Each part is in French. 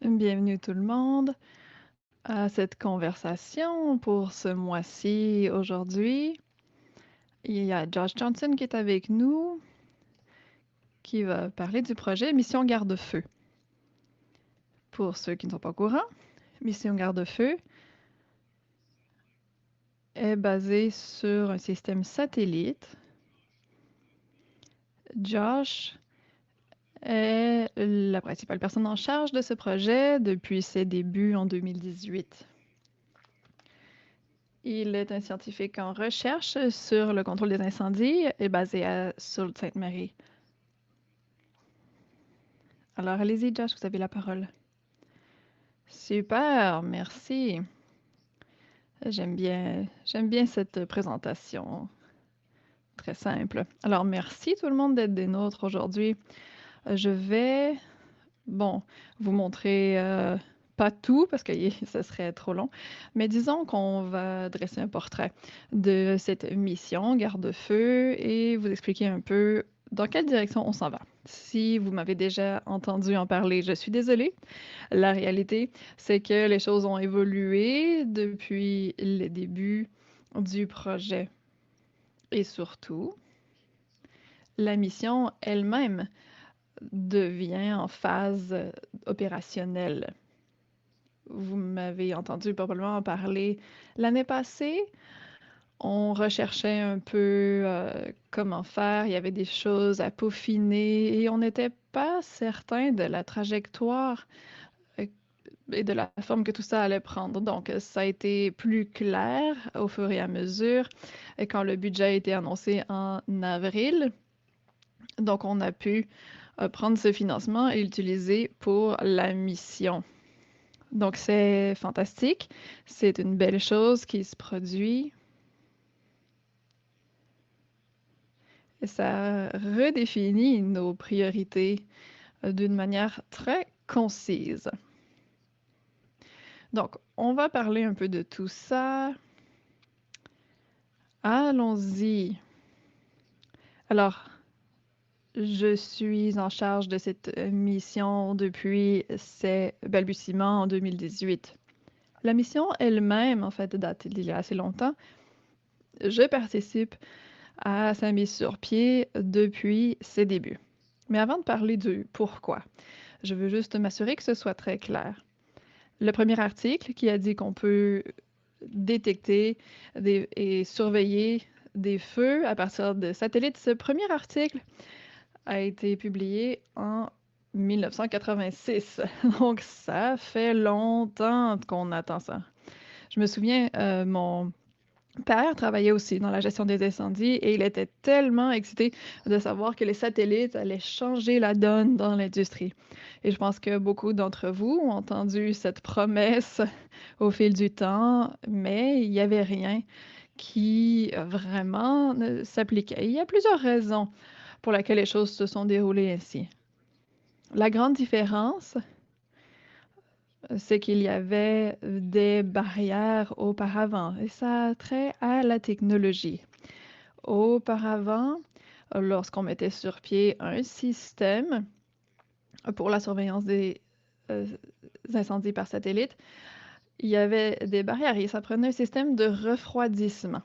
Bienvenue tout le monde à cette conversation pour ce mois-ci. Aujourd'hui, il y a Josh Johnson qui est avec nous, qui va parler du projet Mission Garde-Feu. Pour ceux qui ne sont pas au courant, Mission Garde-Feu est basée sur un système satellite. Josh est la principale personne en charge de ce projet depuis ses débuts en 2018. Il est un scientifique en recherche sur le contrôle des incendies et basé à Sault-Sainte-Marie. Alors, allez-y, Josh, vous avez la parole. Super, merci. J'aime bien cette présentation. Très simple. Alors, merci tout le monde d'être des nôtres aujourd'hui. Je vais, bon, vous montrer pas tout parce que ce serait trop long, mais disons qu'on va dresser un portrait de cette mission garde-feu et vous expliquer un peu dans quelle direction on s'en va. Si vous m'avez déjà entendu en parler, je suis désolée. La réalité, c'est que les choses ont évolué depuis le début du projet. Et surtout, la mission elle-même devient en phase opérationnelle. Vous m'avez entendu probablement en parler l'année passée. On recherchait un peu comment faire. Il y avait des choses à peaufiner et on n'était pas certain de la trajectoire et de la forme que tout ça allait prendre. Donc, ça a été plus clair au fur et à mesure quand le budget a été annoncé en avril. Donc, on a pu prendre ce financement et l'utiliser pour la mission. Donc, c'est fantastique. C'est une belle chose qui se produit. Et ça redéfinit nos priorités d'une manière très concise. Donc, on va parler un peu de tout ça. Allons-y. Alors, je suis en charge de cette mission depuis ses balbutiements en 2018. La mission elle-même, en fait, date d'il y a assez longtemps. Je participe à sa mise sur pied depuis ses débuts. Mais avant de parler du pourquoi, je veux juste m'assurer que ce soit très clair. Le premier article qui a dit qu'on peut détecter et surveiller des feux à partir de satellites, ce premier article a été publié en 1986. Donc, ça fait longtemps qu'on attend ça. Je me souviens, mon père travaillait aussi dans la gestion des incendies et il était tellement excité de savoir que les satellites allaient changer la donne dans l'industrie. Et je pense que beaucoup d'entre vous ont entendu cette promesse au fil du temps, mais il n'y avait rien qui vraiment s'appliquait. Il y a plusieurs raisons pour lesquelles les choses se sont déroulées ainsi. La grande différence, c'est qu'il y avait des barrières auparavant, et ça a trait à la technologie. Auparavant, lorsqu'on mettait sur pied un système pour la surveillance des incendies par satellite, il y avait des barrières et ça prenait un système de refroidissement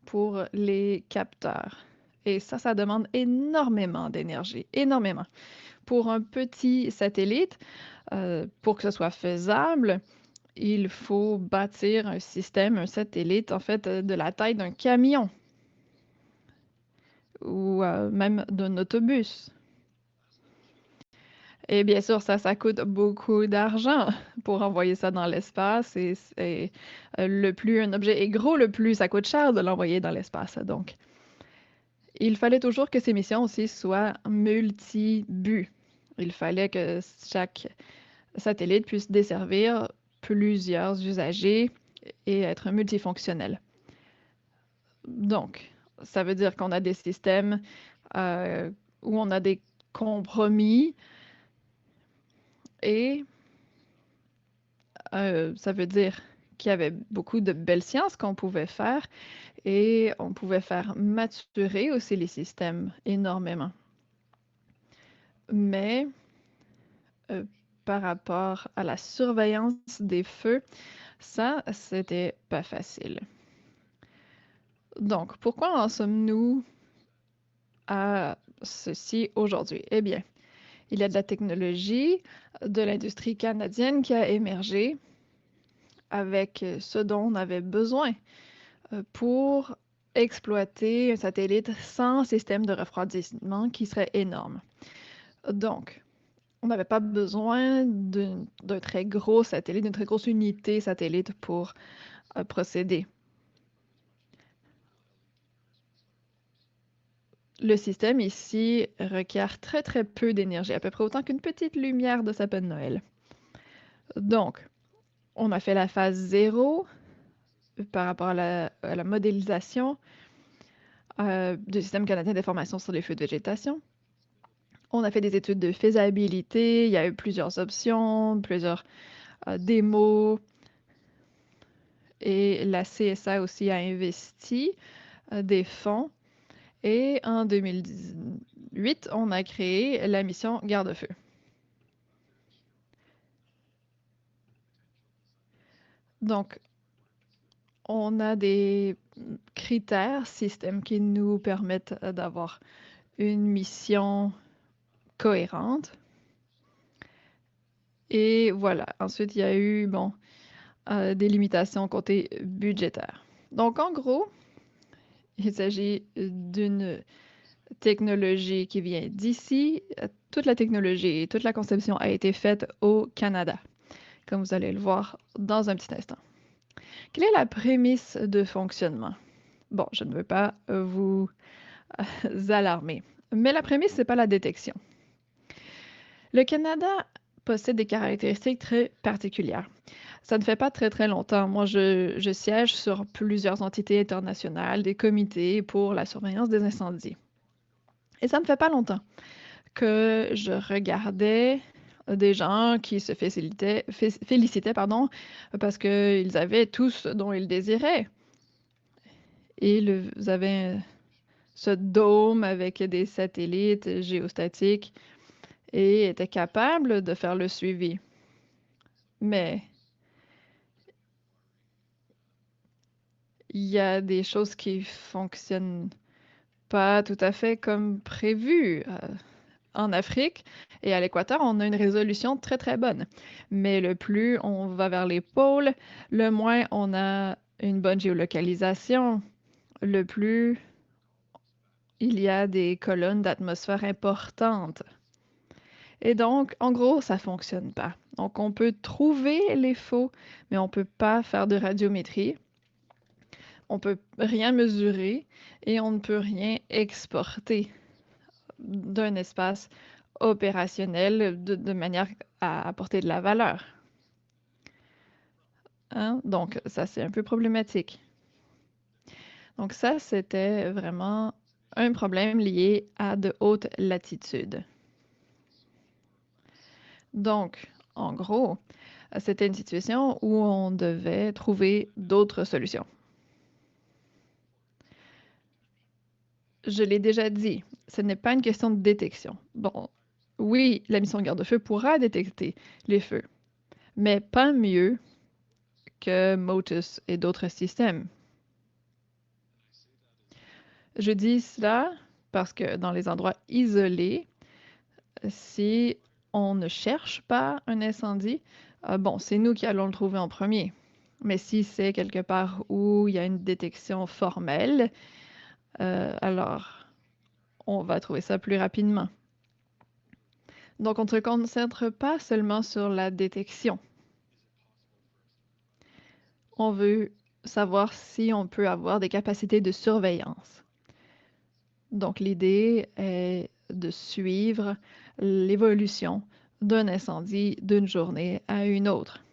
pour les capteurs. Et ça demande énormément d'énergie, énormément. Pour un petit satellite, pour que ce soit faisable, il faut bâtir un système, un satellite, en fait, de la taille d'un camion ou même d'un autobus. Et bien sûr, ça coûte beaucoup d'argent pour envoyer ça dans l'espace. Et le plus un objet est gros, le plus ça coûte cher de l'envoyer dans l'espace. Donc, il fallait toujours que ces missions aussi soient multi-buts. Il fallait que chaque satellite puisse desservir plusieurs usagers et être multifonctionnel. Donc, ça veut dire qu'on a des systèmes où on a des compromis et ça veut dire qu'il y avait beaucoup de belles sciences qu'on pouvait faire et on pouvait faire maturer aussi les systèmes énormément. Mais par rapport à la surveillance des feux, ça, c'était pas facile. Donc, pourquoi en sommes-nous à ceci aujourd'hui? Eh bien, il y a de la technologie de l'industrie canadienne qui a émergé avec ce dont on avait besoin pour exploiter un satellite sans système de refroidissement qui serait énorme. Donc, on n'avait pas besoin d'un très gros satellite, d'une très grosse unité satellite pour procéder. Le système ici requiert très très peu d'énergie, à peu près autant qu'une petite lumière de sapin de Noël. Donc, on a fait la phase 0 par rapport à la modélisation du système canadien d'information sur les feux de végétation. On a fait des études de faisabilité, il y a eu plusieurs options, plusieurs démos, et la CSA aussi a investi des fonds. Et en 2018, on a créé la mission Garde-feu. Donc, on a des critères, systèmes qui nous permettent d'avoir une mission cohérente. Et voilà. Ensuite, il y a eu, bon, des limitations côté budgétaire. Donc, en gros, il s'agit d'une technologie qui vient d'ici. Toute la technologie et toute la conception a été faite au Canada, comme vous allez le voir dans un petit instant. Quelle est la prémisse de fonctionnement? Bon, je ne veux pas vous alarmer, mais la prémisse, c'est pas la détection. Le Canada possède des caractéristiques très particulières. Ça ne fait pas très très longtemps. Moi, je siège sur plusieurs entités internationales, des comités pour la surveillance des incendies. Et ça ne fait pas longtemps que je regardais des gens qui se félicitaient parce qu'ils avaient tout ce dont ils désiraient. Ils avaient ce dôme avec des satellites géostatiques et étaient capables de faire le suivi. Mais il y a des choses qui fonctionnent pas tout à fait comme prévu. En Afrique et à l'Équateur, on a une résolution très très bonne. Mais le plus on va vers les pôles, le moins on a une bonne géolocalisation, le plus il y a des colonnes d'atmosphère importantes. Et donc, en gros, ça fonctionne pas. Donc, on peut trouver les faux, mais on peut pas faire de radiométrie. On peut rien mesurer et on ne peut rien exporter d'un espace opérationnel de manière à apporter de la valeur. Hein? Donc, ça, c'est un peu problématique. Donc, ça, c'était vraiment un problème lié à de hautes latitudes. Donc, en gros, c'était une situation où on devait trouver d'autres solutions. Je l'ai déjà dit, ce n'est pas une question de détection. Bon, oui, la mission de garde-feu pourra détecter les feux, mais pas mieux que Motus et d'autres systèmes. Je dis cela parce que dans les endroits isolés, si on ne cherche pas un incendie, bon, c'est nous qui allons le trouver en premier. Mais si c'est quelque part où il y a une détection formelle, alors on va trouver ça plus rapidement. Donc, on ne se concentre pas seulement sur la détection. On veut savoir si on peut avoir des capacités de surveillance. Donc, l'idée est de suivre l'évolution d'un incendie d'une journée à une autre.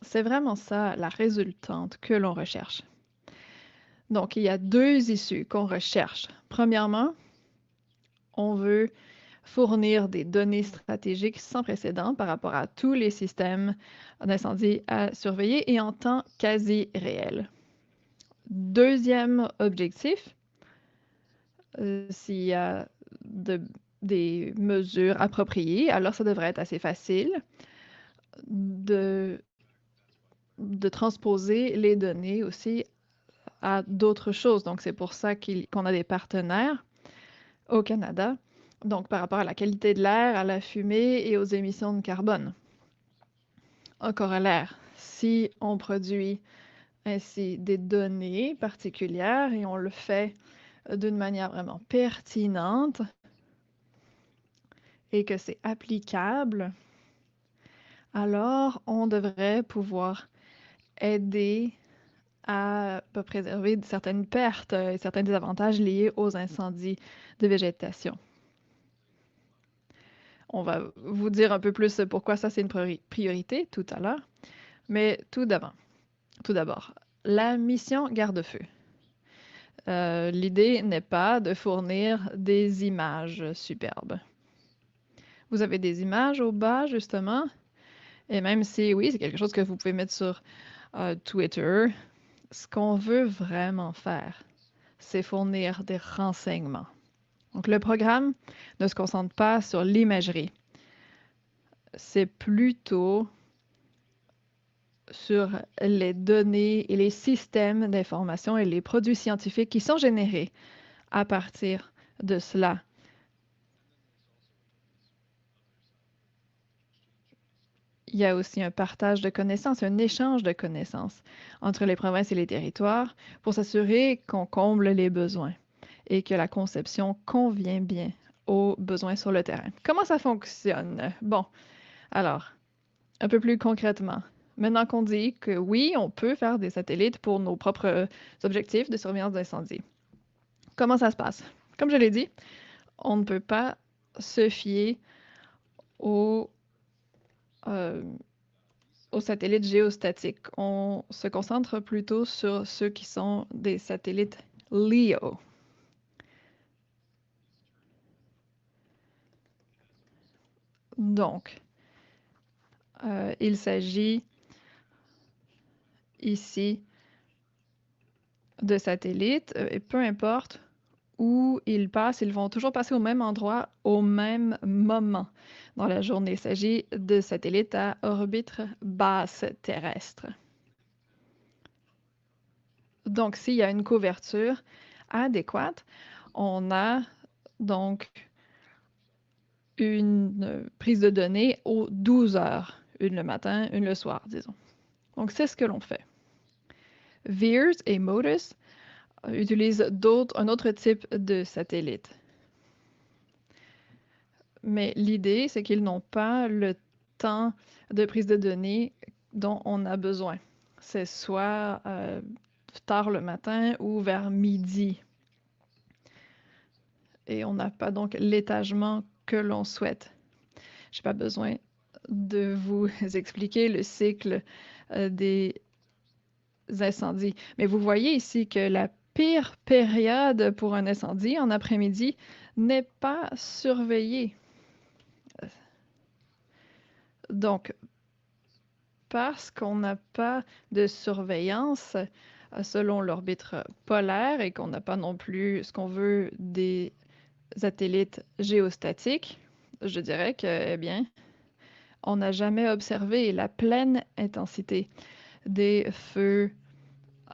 C'est vraiment ça la résultante que l'on recherche. Donc, il y a deux issues qu'on recherche. Premièrement, on veut fournir des données stratégiques sans précédent par rapport à tous les systèmes d'incendie à surveiller et en temps quasi réel. Deuxième objectif, s'il y a des mesures appropriées, alors ça devrait être assez facile de, de transposer les données aussi à d'autres choses. Donc, c'est pour ça qu'on a des partenaires au Canada, donc par rapport à la qualité de l'air, à la fumée et aux émissions de carbone. Un corollaire, si on produit ainsi des données particulières et on le fait d'une manière vraiment pertinente et que c'est applicable, alors on devrait pouvoir aider à préserver certaines pertes et certains désavantages liés aux incendies de végétation. On va vous dire un peu plus pourquoi ça c'est une priorité tout à l'heure, mais tout d'abord, la mission garde-feu. L'idée n'est pas de fournir des images superbes. Vous avez des images au bas, justement, et même si, oui, c'est quelque chose que vous pouvez mettre sur Twitter, ce qu'on veut vraiment faire, c'est fournir des renseignements. Donc, le programme ne se concentre pas sur l'imagerie. C'est plutôt sur les données et les systèmes d'information et les produits scientifiques qui sont générés à partir de cela. Il y a aussi un partage de connaissances, un échange de connaissances entre les provinces et les territoires pour s'assurer qu'on comble les besoins et que la conception convient bien aux besoins sur le terrain. Comment ça fonctionne? Bon, alors, un peu plus concrètement. Maintenant qu'on dit que oui, on peut faire des satellites pour nos propres objectifs de surveillance d'incendie. Comment ça se passe? Comme je l'ai dit, on ne peut pas se fier aux, euh, aux satellites géostatiques. On se concentre plutôt sur ceux qui sont des satellites LEO. Donc, il s'agit ici de satellites, et peu importe où ils passent, ils vont toujours passer au même endroit au même moment dans la journée. Il s'agit de satellites à orbite basse terrestre. Donc, s'il y a une couverture adéquate, on a donc une prise de données aux 12 heures, une le matin, une le soir, disons. Donc, c'est ce que l'on fait. VIIRS et MODIS utilisent un autre type de satellite. Mais l'idée, c'est qu'ils n'ont pas le temps de prise de données dont on a besoin. C'est soit tard le matin ou vers midi. Et on n'a pas donc l'étagement que l'on souhaite. Je n'ai pas besoin de vous expliquer le cycle des incendies. Mais vous voyez ici que la pire période pour un incendie en après-midi n'est pas surveillée. Donc, parce qu'on n'a pas de surveillance selon l'orbite polaire et qu'on n'a pas non plus ce qu'on veut des satellites géostatiques, je dirais que, eh bien, on n'a jamais observé la pleine intensité des feux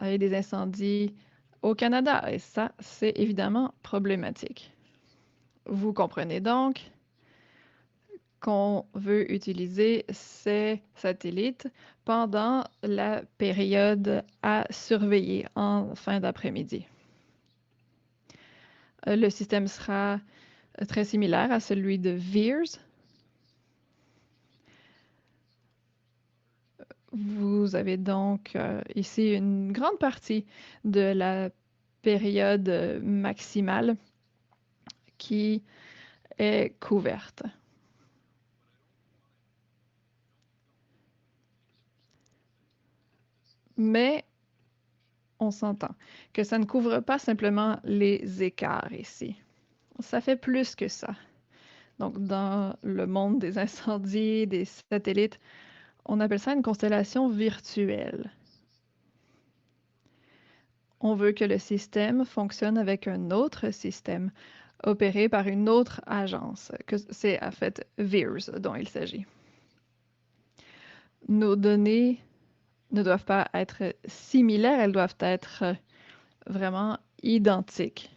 et des incendies au Canada. Et ça, c'est évidemment problématique. Vous comprenez donc qu'on veut utiliser ces satellites pendant la période à surveiller en fin d'après-midi. Le système sera très similaire à celui de VIIRS. Vous avez donc ici une grande partie de la période maximale qui est couverte. Mais on s'entend que ça ne couvre pas simplement les écarts ici. Ça fait plus que ça. Donc, dans le monde des incendies, des satellites, on appelle ça une constellation virtuelle. On veut que le système fonctionne avec un autre système opérés par une autre agence, que c'est en fait VEERS dont il s'agit. Nos données ne doivent pas être similaires, elles doivent être vraiment identiques.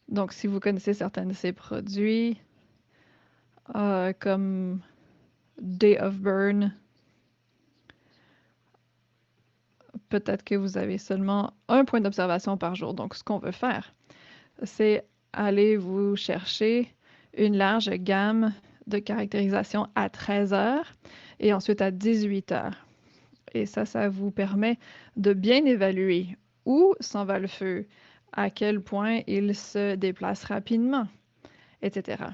Donc, si vous connaissez certains de ces produits, comme Day of Burn, peut-être que vous avez seulement un point d'observation par jour. Donc, ce qu'on veut faire, c'est aller vous chercher une large gamme de caractérisation à 13 heures et ensuite à 18 heures. Et ça vous permet de bien évaluer où s'en va le feu, à quel point il se déplace rapidement, etc.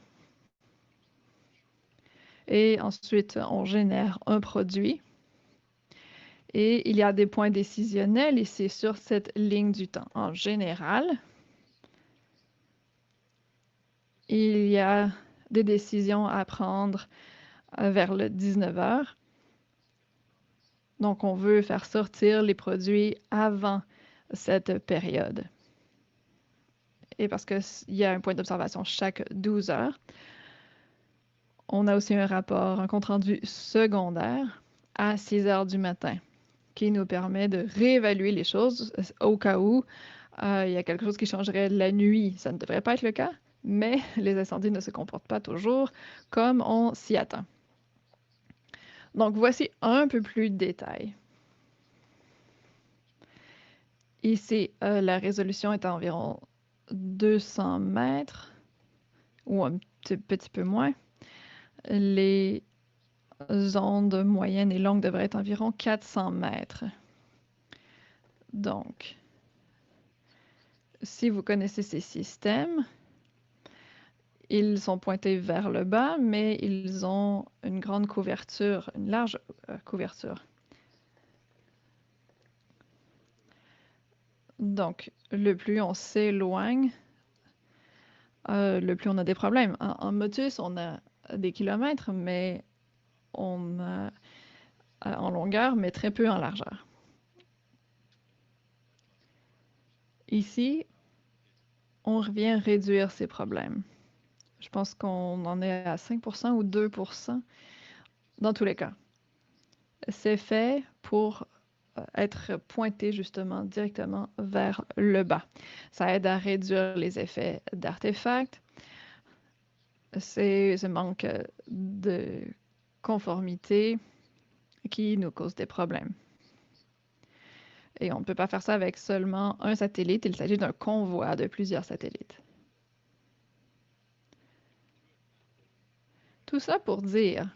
Et ensuite, on génère un produit. Et il y a des points décisionnels ici sur cette ligne du temps. En général, il y a des décisions à prendre vers le 19 heures. Donc, on veut faire sortir les produits avant cette période. Et parce qu'il y a un point d'observation chaque 12 heures, on a aussi un rapport, un compte-rendu secondaire à 6 heures du matin qui nous permet de réévaluer les choses au cas où il y a quelque chose qui changerait la nuit. Ça ne devrait pas être le cas, mais les incendies ne se comportent pas toujours comme on s'y attend. Donc, voici un peu plus de détails. Ici, la résolution est à environ 200 mètres ou un petit peu moins. Les ondes moyennes et longues devraient être environ 400 mètres. Donc, si vous connaissez ces systèmes, ils sont pointés vers le bas, mais ils ont une grande couverture, une large couverture. Donc, le plus on s'éloigne, le plus on a des problèmes. En Motus, on a des kilomètres, mais on a en longueur, mais très peu en largeur. Ici, on revient réduire ces problèmes. Je pense qu'on en est à 5% ou 2% dans tous les cas. C'est fait pour être pointé justement directement vers le bas. Ça aide à réduire les effets d'artefacts. C'est ce manque de conformité qui nous cause des problèmes. Et on ne peut pas faire ça avec seulement un satellite. Il s'agit d'un convoi de plusieurs satellites. Tout ça pour dire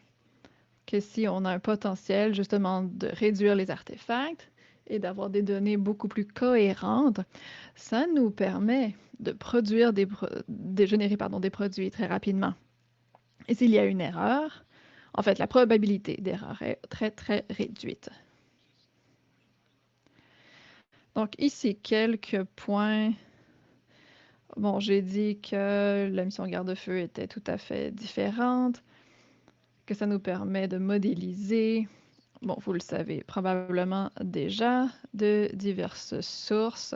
que si on a un potentiel justement de réduire les artefacts et d'avoir des données beaucoup plus cohérentes, ça nous permet de produire générer des produits très rapidement. Et s'il y a une erreur, en fait, la probabilité d'erreur est très, très réduite. Donc ici, quelques points. Bon, j'ai dit que la mission garde-feu était tout à fait différente, que ça nous permet de modéliser, bon, vous le savez probablement déjà, de diverses sources.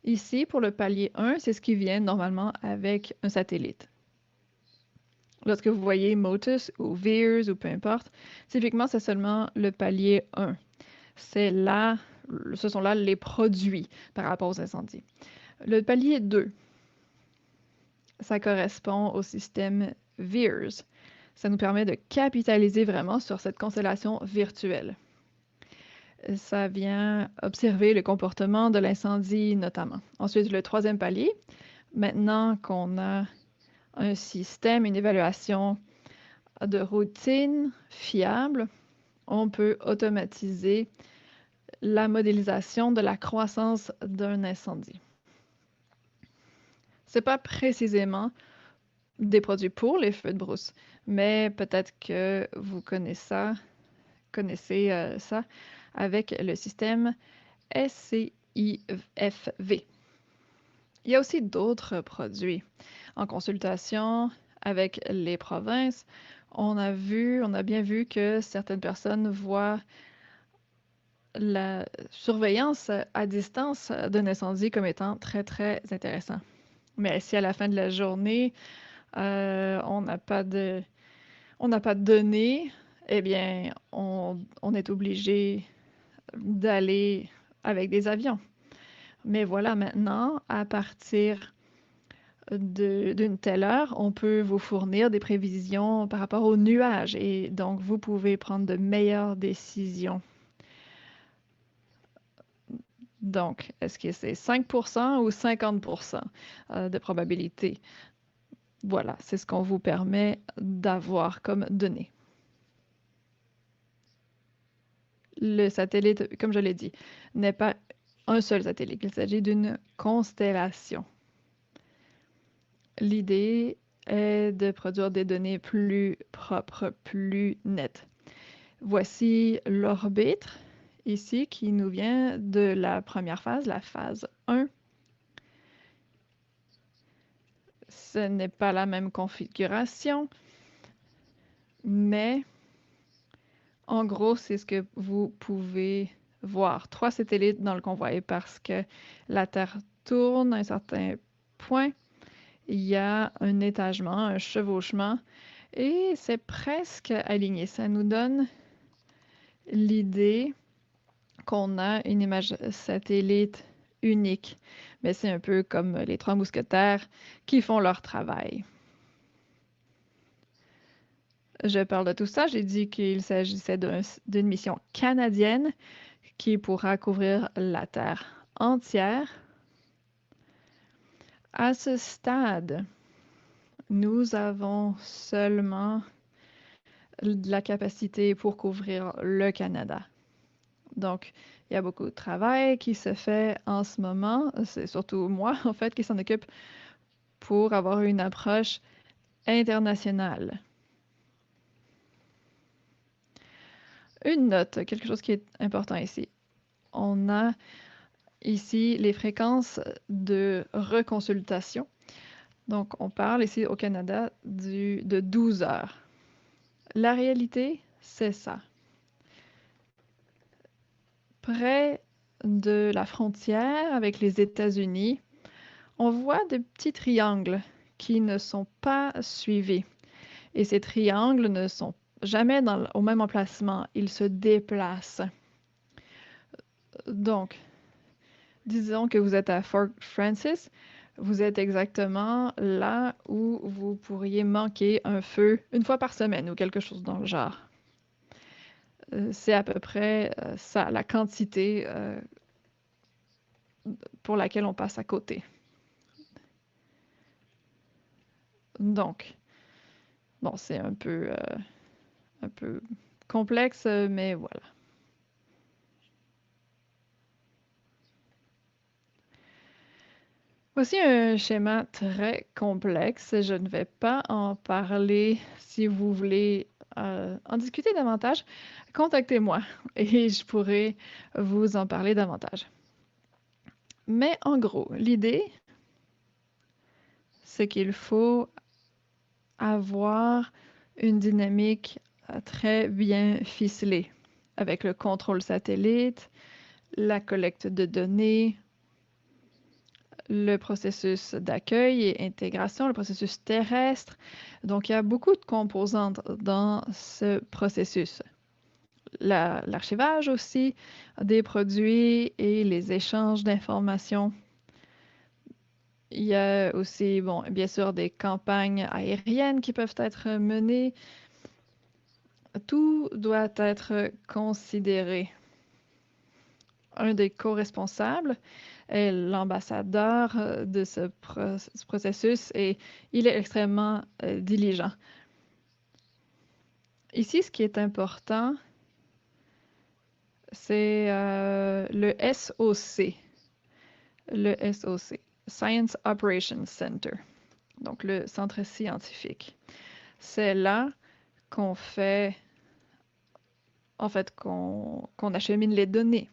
Ici, pour le palier 1, c'est ce qui vient normalement avec un satellite. Lorsque vous voyez Motus ou VEERS ou peu importe, typiquement, c'est seulement le palier 1. Ce sont là les produits par rapport aux incendies. Le palier 2, ça correspond au système VEERS. Ça nous permet de capitaliser vraiment sur cette constellation virtuelle. Ça vient observer le comportement de l'incendie notamment. Ensuite, le troisième palier, maintenant qu'on a un système, une évaluation de routine fiable, on peut automatiser la modélisation de la croissance d'un incendie. Ce n'est pas précisément des produits pour les feux de brousse, mais peut-être que vous connaissez ça avec le système SCIFV. Il y a aussi d'autres produits. En consultation avec les provinces, on a bien vu que certaines personnes voient la surveillance à distance d'un incendie comme étant très, très intéressant. Mais si à la fin de la journée, on n'a pas de données, eh bien, on est obligé d'aller avec des avions. Mais voilà, maintenant, à partir d'une telle heure, on peut vous fournir des prévisions par rapport aux nuages et donc vous pouvez prendre de meilleures décisions. Donc, est-ce que c'est 5% ou 50% de probabilité? Voilà, c'est ce qu'on vous permet d'avoir comme données. Le satellite, comme je l'ai dit, n'est pas un seul satellite, il s'agit d'une constellation. L'idée est de produire des données plus propres, plus nettes. Voici l'orbite ici qui nous vient de la première phase, la phase 1. Ce n'est pas la même configuration, mais en gros, c'est ce que vous pouvez voir. 3 satellites dans le convoi. Et parce que la Terre tourne à un certain point, il y a un étagement, un chevauchement, et c'est presque aligné. Ça nous donne l'idée qu'on a une image satellite unique. Mais c'est un peu comme les 3 mousquetaires qui font leur travail. Je parle de tout ça. J'ai dit qu'il s'agissait d'une mission canadienne qui pourra couvrir la Terre entière. À ce stade, nous avons seulement de la capacité pour couvrir le Canada. Donc, il y a beaucoup de travail qui se fait en ce moment. C'est surtout moi, en fait, qui s'en occupe pour avoir une approche internationale. Une note, quelque chose qui est important ici. On a ici les fréquences de reconsultation. Donc, on parle ici au Canada de 12 heures. La réalité, c'est ça. Près de la frontière avec les États-Unis, on voit des petits triangles qui ne sont pas suivis. Et ces triangles ne sont jamais au même emplacement, ils se déplacent. Donc, disons que vous êtes à Fort Frances, vous êtes exactement là où vous pourriez manquer un feu une fois par semaine ou quelque chose dans le genre. C'est à peu près ça, la quantité pour laquelle on passe à côté. Donc, bon, c'est un peu complexe, mais voilà. Voici un schéma très complexe. Je ne vais pas en parler. Si vous voulez en discuter davantage, contactez-moi et je pourrai vous en parler davantage. Mais en gros, l'idée, c'est qu'il faut avoir une dynamique très bien ficelée avec le contrôle satellite, la collecte de données, le processus d'accueil et intégration, le processus terrestre. Donc, il y a beaucoup de composantes dans ce processus. L'archivage aussi des produits et les échanges d'informations. Il y a aussi, bon, bien sûr, des campagnes aériennes qui peuvent être menées. Tout doit être considéré. Un des co-responsables est l'ambassadeur de ce processus et il est extrêmement diligent. Ici, ce qui est important, c'est le SOC. Le SOC, Science Operations Center, donc le centre scientifique. C'est là qu'on fait, en fait, qu'on achemine les données.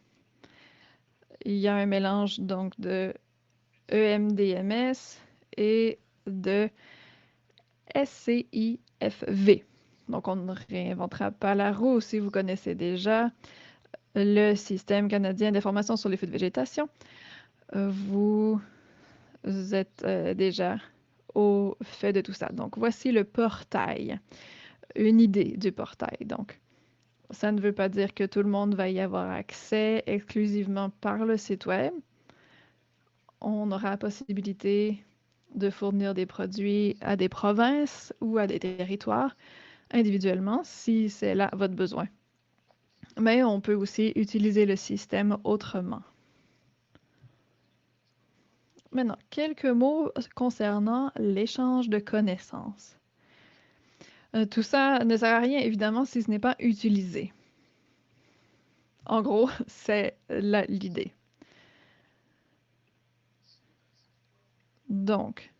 Il y a un mélange donc de EMDMS et de SCIFV. Donc, on ne réinventera pas la roue si vous connaissez déjà le système canadien d'information sur les feux de végétation. Vous êtes déjà au fait de tout ça. Donc, voici le portail, une idée du portail. Donc, ça ne veut pas dire que tout le monde va y avoir accès exclusivement par le site web. On aura la possibilité de fournir des produits à des provinces ou à des territoires individuellement si c'est là votre besoin. Mais on peut aussi utiliser le système autrement. Maintenant, quelques mots concernant l'échange de connaissances. Tout ça ne sert à rien, évidemment, si ce n'est pas utilisé. En gros, c'est l'idée. Donc,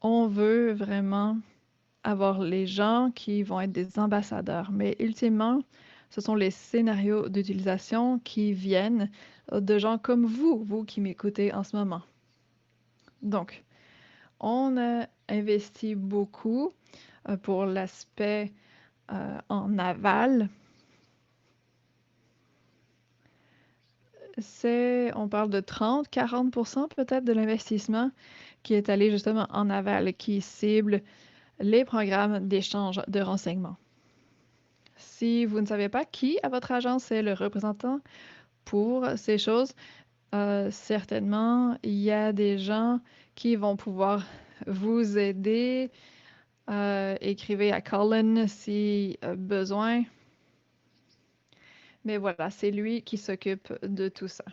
on veut vraiment avoir les gens qui vont être des ambassadeurs, mais ultimement, ce sont les scénarios d'utilisation qui viennent de gens comme vous qui m'écoutez en ce moment. Donc, on a investi beaucoup pour l'aspect en aval. On parle de 30-40% peut-être de l'investissement qui est allé justement en aval, qui cible les programmes d'échange de renseignements. Si vous ne savez pas qui à votre agence est le représentant pour ces choses, certainement, il y a des gens qui vont pouvoir vous aider. Écrivez à Colin si besoin. Mais voilà, c'est lui qui s'occupe de tout ça.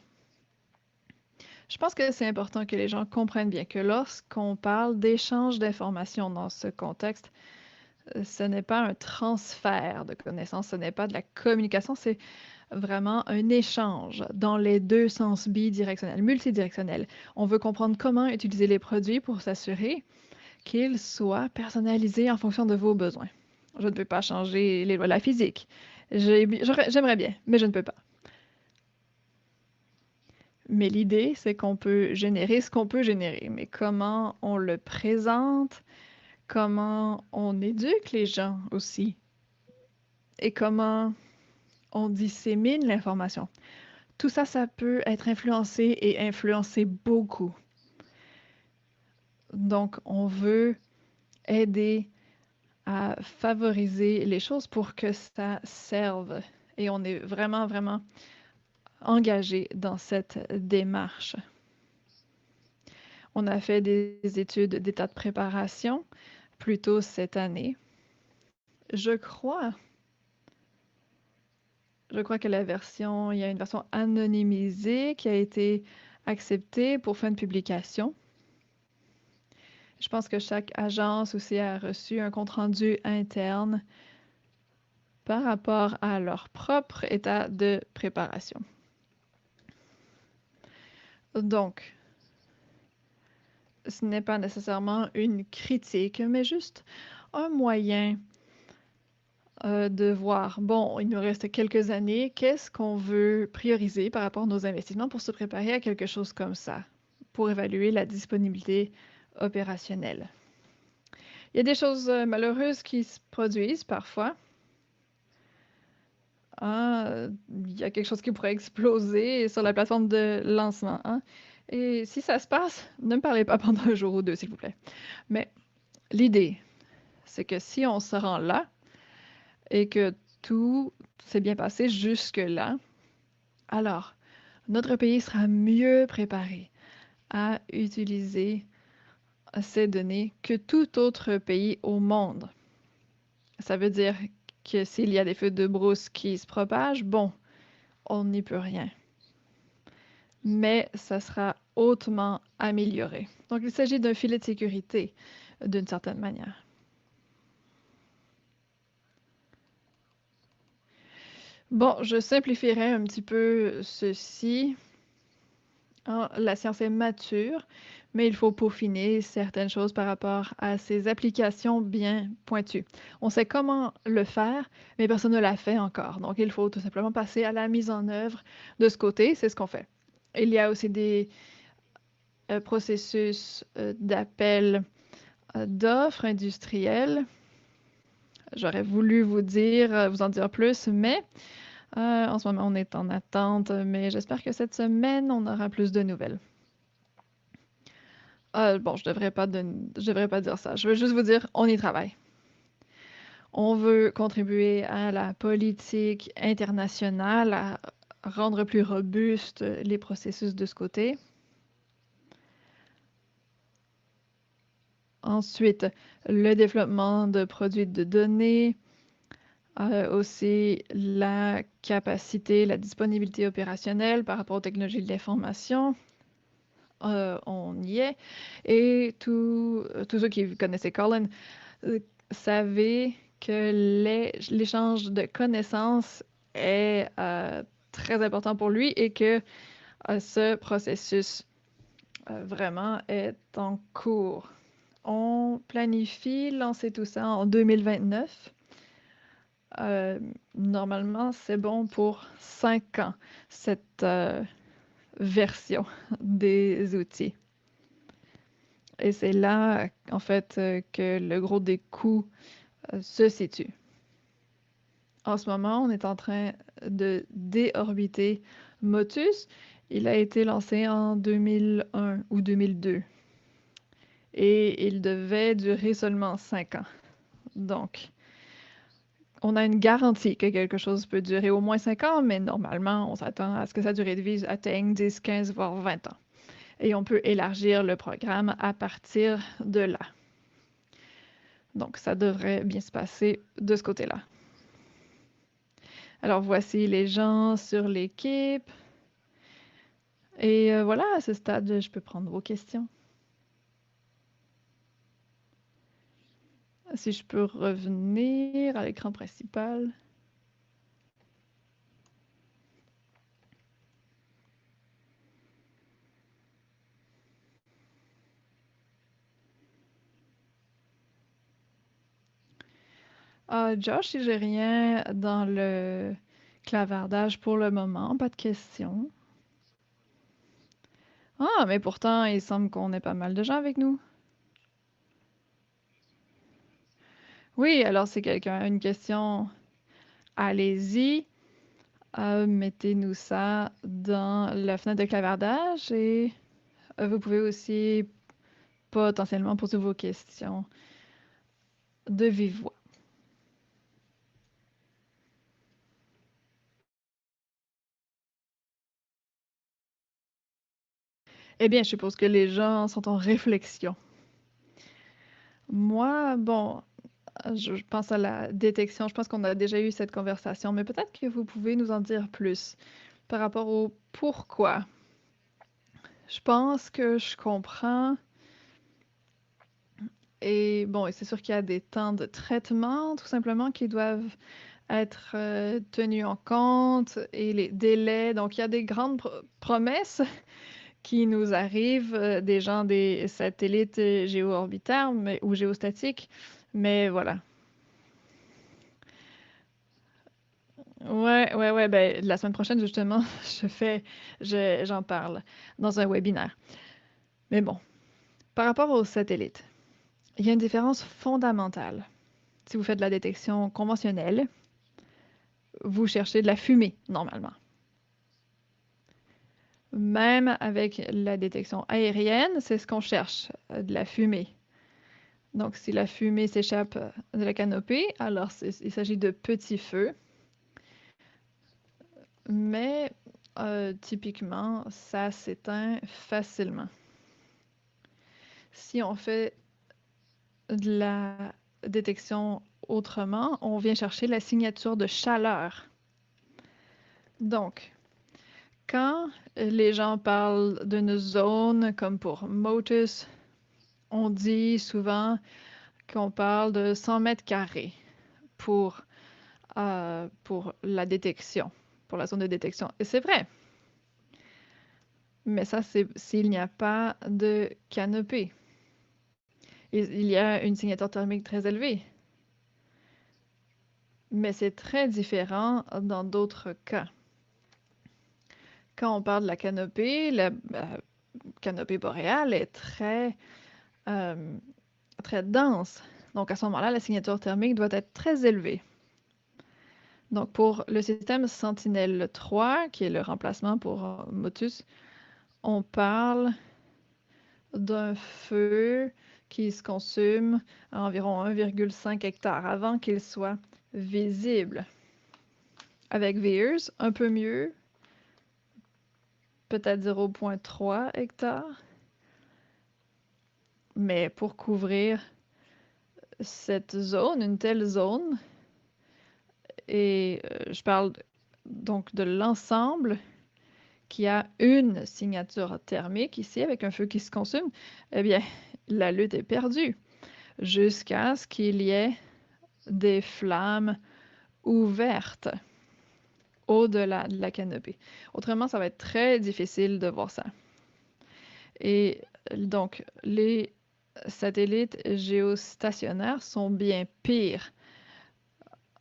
Je pense que c'est important que les gens comprennent bien que lorsqu'on parle d'échange d'informations dans ce contexte, ce n'est pas un transfert de connaissances, ce n'est pas de la communication, c'est vraiment un échange dans les deux sens bidirectionnels, multidirectionnels. On veut comprendre comment utiliser les produits pour s'assurer qu'ils soient personnalisés en fonction de vos besoins. Je ne peux pas changer les lois de la physique. J'aimerais bien, mais je ne peux pas. Mais l'idée, c'est qu'on peut générer ce qu'on peut générer. Mais comment on le présente, comment on éduque les gens aussi, et comment on dissémine l'information. Tout ça, ça peut être influencé et influencer beaucoup. Donc, on veut aider à favoriser les choses pour que ça serve. Et on est vraiment, vraiment engagé dans cette démarche. On a fait des études d'état de préparation plus tôt cette année. Je crois que il y a une version anonymisée qui a été acceptée pour fin de publication. Je pense que chaque agence aussi a reçu un compte-rendu interne par rapport à leur propre état de préparation. Donc, ce n'est pas nécessairement une critique, mais juste un moyen de voir, bon, il nous reste quelques années, qu'est-ce qu'on veut prioriser par rapport à nos investissements pour se préparer à quelque chose comme ça, pour évaluer la disponibilité opérationnelle. Il y a des choses malheureuses qui se produisent parfois. Hein, il y a quelque chose qui pourrait exploser sur la plateforme de lancement. Hein. Et si ça se passe, ne me parlez pas pendant un jour ou deux, s'il vous plaît. Mais l'idée, c'est que si on se rend là et que tout s'est bien passé jusque-là, alors notre pays sera mieux préparé à utiliser ces données que tout autre pays au monde. Ça veut dire que s'il y a des feux de brousse qui se propagent, bon, on n'y peut rien. Mais ça sera hautement amélioré. Donc, il s'agit d'un filet de sécurité d'une certaine manière. Bon, je simplifierai un petit peu ceci. Hein, la science est mature, mais il faut peaufiner certaines choses par rapport à ces applications bien pointues. On sait comment le faire, mais personne ne l'a fait encore. Donc, il faut tout simplement passer à la mise en œuvre de ce côté. C'est ce qu'on fait. Il y a aussi des processus d'appel d'offres industrielles. J'aurais voulu vous en dire plus, mais en ce moment, on est en attente. Mais j'espère que cette semaine, on aura plus de nouvelles. Bon, je devrais pas dire ça. Je veux juste vous dire, on y travaille. On veut contribuer à la politique internationale, à rendre plus robustes les processus de ce côté. Ensuite, le développement de produits de données, aussi la capacité, la disponibilité opérationnelle par rapport aux technologies de l'information. On y est. Et tous ceux qui connaissaient Colin euh, savaient que l'échange de connaissances est très important pour lui et que ce processus vraiment est en cours. On planifie lancer tout ça en 2029. Normalement, c'est bon pour 5 ans, cette version des outils. Et c'est là, en fait, que le gros des coûts se situe. En ce moment, on est en train de déorbiter Motus. Il a été lancé en 2001 ou 2002 et il devait durer seulement 5 ans. Donc, on a une garantie que quelque chose peut durer au moins 5 ans, mais normalement, on s'attend à ce que sa durée de vie atteigne 10, 15, voire 20 ans. Et on peut élargir le programme à partir de là. Donc, ça devrait bien se passer de ce côté-là. Alors, voici les gens sur l'équipe. Et voilà, à ce stade, je peux prendre vos questions. Si je peux revenir à l'écran principal. Josh, j'ai rien dans le clavardage pour le moment, pas de questions. Ah, mais pourtant, il semble qu'on ait pas mal de gens avec nous. Oui, alors si quelqu'un a une question, allez-y. Mettez-nous ça dans la fenêtre de clavardage et vous pouvez aussi potentiellement poser vos questions de vive voix. Eh bien, je suppose que les gens sont en réflexion. Moi, bon, je pense à la détection. Je pense qu'on a déjà eu cette conversation, mais peut-être que vous pouvez nous en dire plus par rapport au pourquoi. Je pense que je comprends. Et bon, et c'est sûr qu'il y a des temps de traitement, tout simplement, qui doivent être tenus en compte et les délais. Donc, il y a des grandes promesses qui nous arrivent, des gens des satellites géo-orbitaires ou géostatiques. Mais voilà. Ouais, ben, la semaine prochaine, justement, j'en parle dans un webinaire. Mais bon, par rapport aux satellites, il y a une différence fondamentale. Si vous faites de la détection conventionnelle, vous cherchez de la fumée, normalement. Même avec la détection aérienne, c'est ce qu'on cherche, de la fumée. Donc, si la fumée s'échappe de la canopée, alors il s'agit de petits feux. Mais typiquement, ça s'éteint facilement. Si on fait de la détection autrement, on vient chercher la signature de chaleur. Donc, quand les gens parlent d'une zone comme pour Motus, on dit souvent qu'on parle de 100 mètres carrés pour la détection, pour la zone de détection. Et c'est vrai. Mais ça, c'est s'il n'y a pas de canopée. Il y a une signature thermique très élevée. Mais c'est très différent dans d'autres cas. Quand on parle de la canopée boréale est très dense. Donc, à ce moment-là, la signature thermique doit être très élevée. Donc, pour le système Sentinel-3, qui est le remplacement pour Motus, on parle d'un feu qui se consume à environ 1,5 hectares avant qu'il soit visible. Avec VEERS, un peu mieux, peut-être 0,3 hectares. Mais pour couvrir cette zone, une telle zone, et je parle donc de l'ensemble qui a une signature thermique ici avec un feu qui se consume, eh bien, la lutte est perdue jusqu'à ce qu'il y ait des flammes ouvertes au-delà de la canopée. Autrement, ça va être très difficile de voir ça. Et donc, les satellites géostationnaires sont bien pires.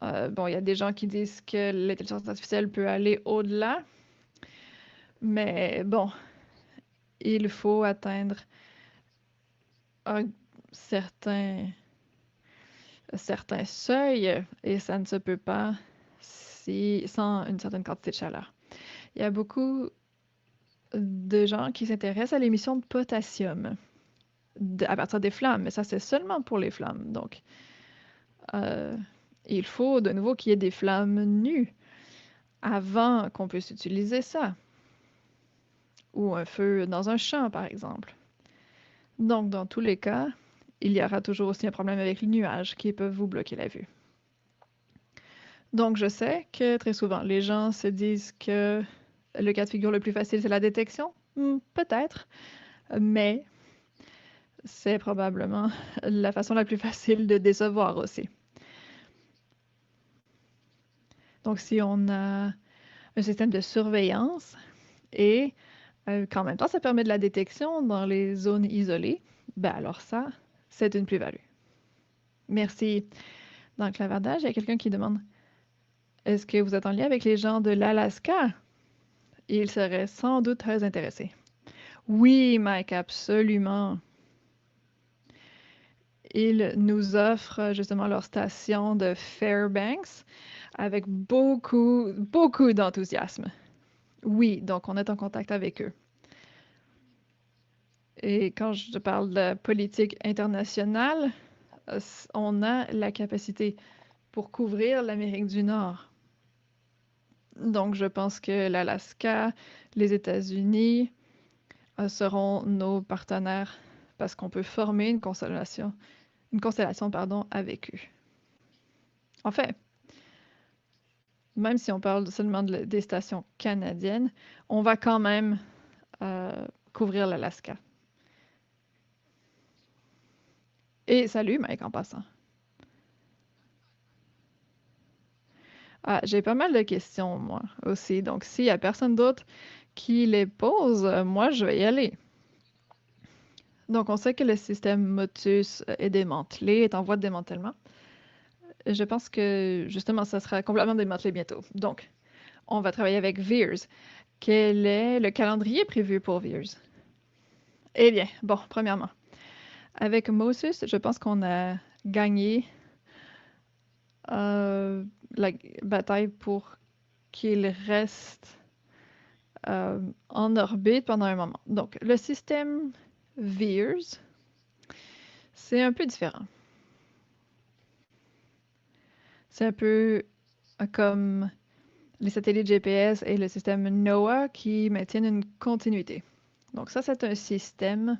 Bon, il y a des gens qui disent que l'intelligence artificielle peut aller au-delà, mais bon, il faut atteindre un certain seuil et ça ne se peut pas sans une certaine quantité de chaleur. Il y a beaucoup de gens qui s'intéressent à l'émission de potassium à partir des flammes, mais ça c'est seulement pour les flammes. Donc, il faut de nouveau qu'il y ait des flammes nues avant qu'on puisse utiliser ça. Ou un feu dans un champ, par exemple. Donc, dans tous les cas, il y aura toujours aussi un problème avec les nuages qui peuvent vous bloquer la vue. Donc, je sais que très souvent, les gens se disent que le cas de figure le plus facile, c'est la détection. Peut-être, mais c'est probablement la façon la plus facile de décevoir aussi. Donc, si on a un système de surveillance et qu'en même temps, ça permet de la détection dans les zones isolées, ben alors ça, c'est une plus-value. Merci. Dans le clavardage, il y a quelqu'un qui demande est-ce que vous êtes en lien avec les gens de l'Alaska? Ils seraient sans doute très intéressés. Oui, Mike, absolument. Ils nous offrent justement leur station de Fairbanks avec beaucoup, beaucoup d'enthousiasme. Oui, donc on est en contact avec eux. Et quand je parle de politique internationale, on a la capacité pour couvrir l'Amérique du Nord. Donc, je pense que l'Alaska, les États-Unis seront nos partenaires parce qu'on peut former une constellation, pardon, avec eux. En fait, même si on parle seulement des stations canadiennes, on va quand même couvrir l'Alaska. Et salut, Mike, en passant. Ah, j'ai pas mal de questions, moi, aussi. Donc, s'il y a personne d'autre qui les pose, moi, je vais y aller. Donc, on sait que le système Motus est démantelé, est en voie de démantèlement. Je pense que, justement, ça sera complètement démantelé bientôt. Donc, on va travailler avec VEERS. Quel est le calendrier prévu pour VEERS? Eh bien, bon, premièrement, avec Moses, je pense qu'on a gagné la bataille pour qu'il reste en orbite pendant un moment. Donc, le système VEERS, c'est un peu différent. C'est un peu comme les satellites GPS et le système NOAA qui maintiennent une continuité. Donc ça, c'est un système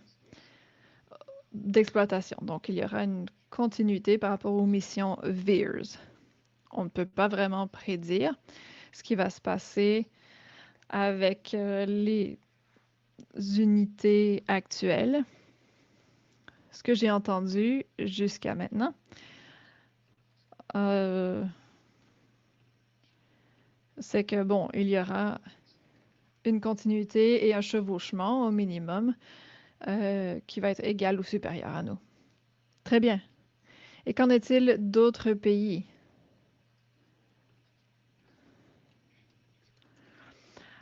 d'exploitation. Donc, il y aura une continuité par rapport aux missions VEERS. On ne peut pas vraiment prédire ce qui va se passer avec les unités actuelles. Ce que j'ai entendu jusqu'à maintenant, c'est que, bon, il y aura une continuité et un chevauchement au minimum qui va être égal ou supérieur à nous. Très bien. Et qu'en est-il d'autres pays?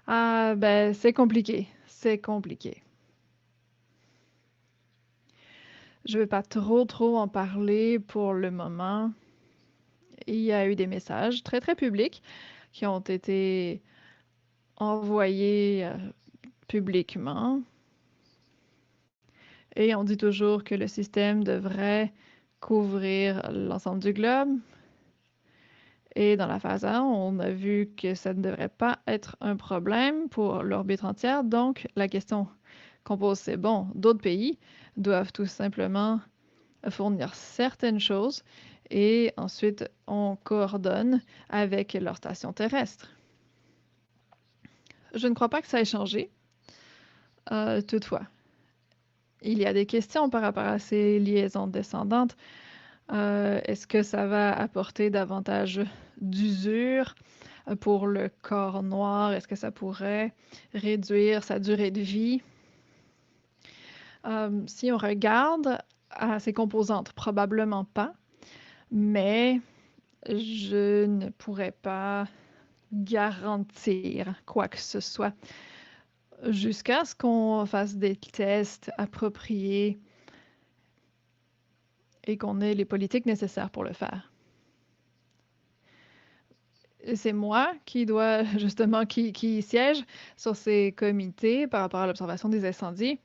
Ah, ben, c'est compliqué. C'est compliqué. Je ne vais pas trop en parler pour le moment. Il y a eu des messages très publics qui ont été envoyés publiquement. Et on dit toujours que le système devrait couvrir l'ensemble du globe. Et dans la phase 1, on a vu que ça ne devrait pas être un problème pour l'orbite entière. Donc, la question qu'on pose, c'est bon, d'autres pays doivent tout simplement fournir certaines choses et ensuite on coordonne avec leur station terrestre. Je ne crois pas que ça ait changé. Toutefois, il y a des questions par rapport à ces liaisons descendantes. Est-ce que ça va apporter davantage d'usure pour le corps noir? Est-ce que ça pourrait réduire sa durée de vie? Si on regarde à ses composantes, probablement pas, mais je ne pourrais pas garantir quoi que ce soit jusqu'à ce qu'on fasse des tests appropriés et qu'on ait les politiques nécessaires pour le faire. C'est moi qui dois justement qui siège sur ces comités par rapport à l'observation des incendies.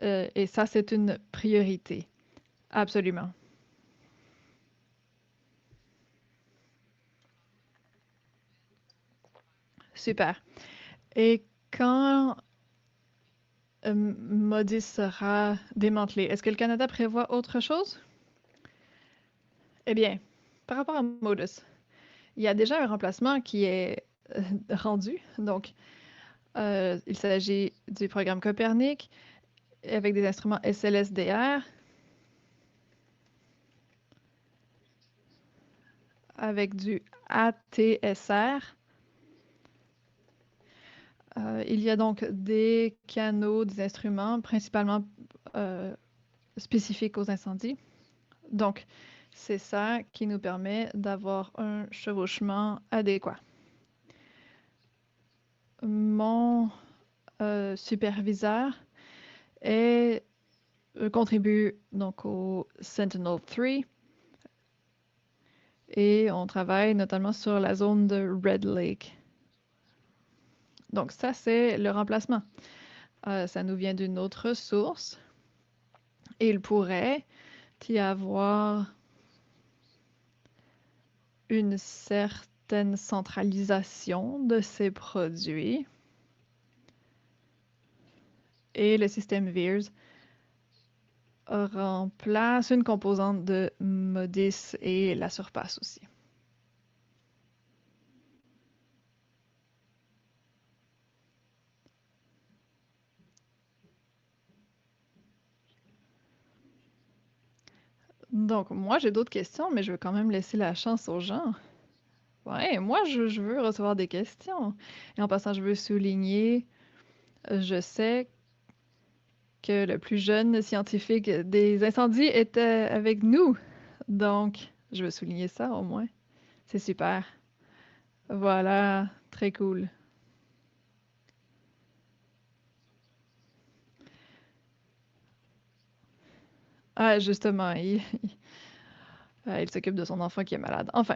Et ça, c'est une priorité. Absolument. Super. Et quand Modis sera démantelé, est-ce que le Canada prévoit autre chose? Eh bien, par rapport à Modus, il y a déjà un remplacement qui est rendu. Donc, il s'agit du programme Copernic avec des instruments SLS-DR, avec du ATSR. Il y a donc des canaux, des instruments principalement spécifiques aux incendies. Donc, c'est ça qui nous permet d'avoir un chevauchement adéquat. Mon superviseur contribue donc au Sentinel-3 et on travaille notamment sur la zone de Red Lake. Donc ça, c'est le remplacement. Ça nous vient d'une autre source. Et il pourrait y avoir une certaine centralisation de ces produits. Et le système VIIRS remplace une composante de Modis et la surpasse aussi. Donc, moi, j'ai d'autres questions, mais je veux quand même laisser la chance aux gens. Ouais, moi, je veux recevoir des questions. Et en passant, je veux souligner, je sais que le plus jeune scientifique des incendies était avec nous. Donc, je veux souligner ça au moins. C'est super. Voilà, très cool. Ah, justement, il s'occupe de son enfant qui est malade. Enfin,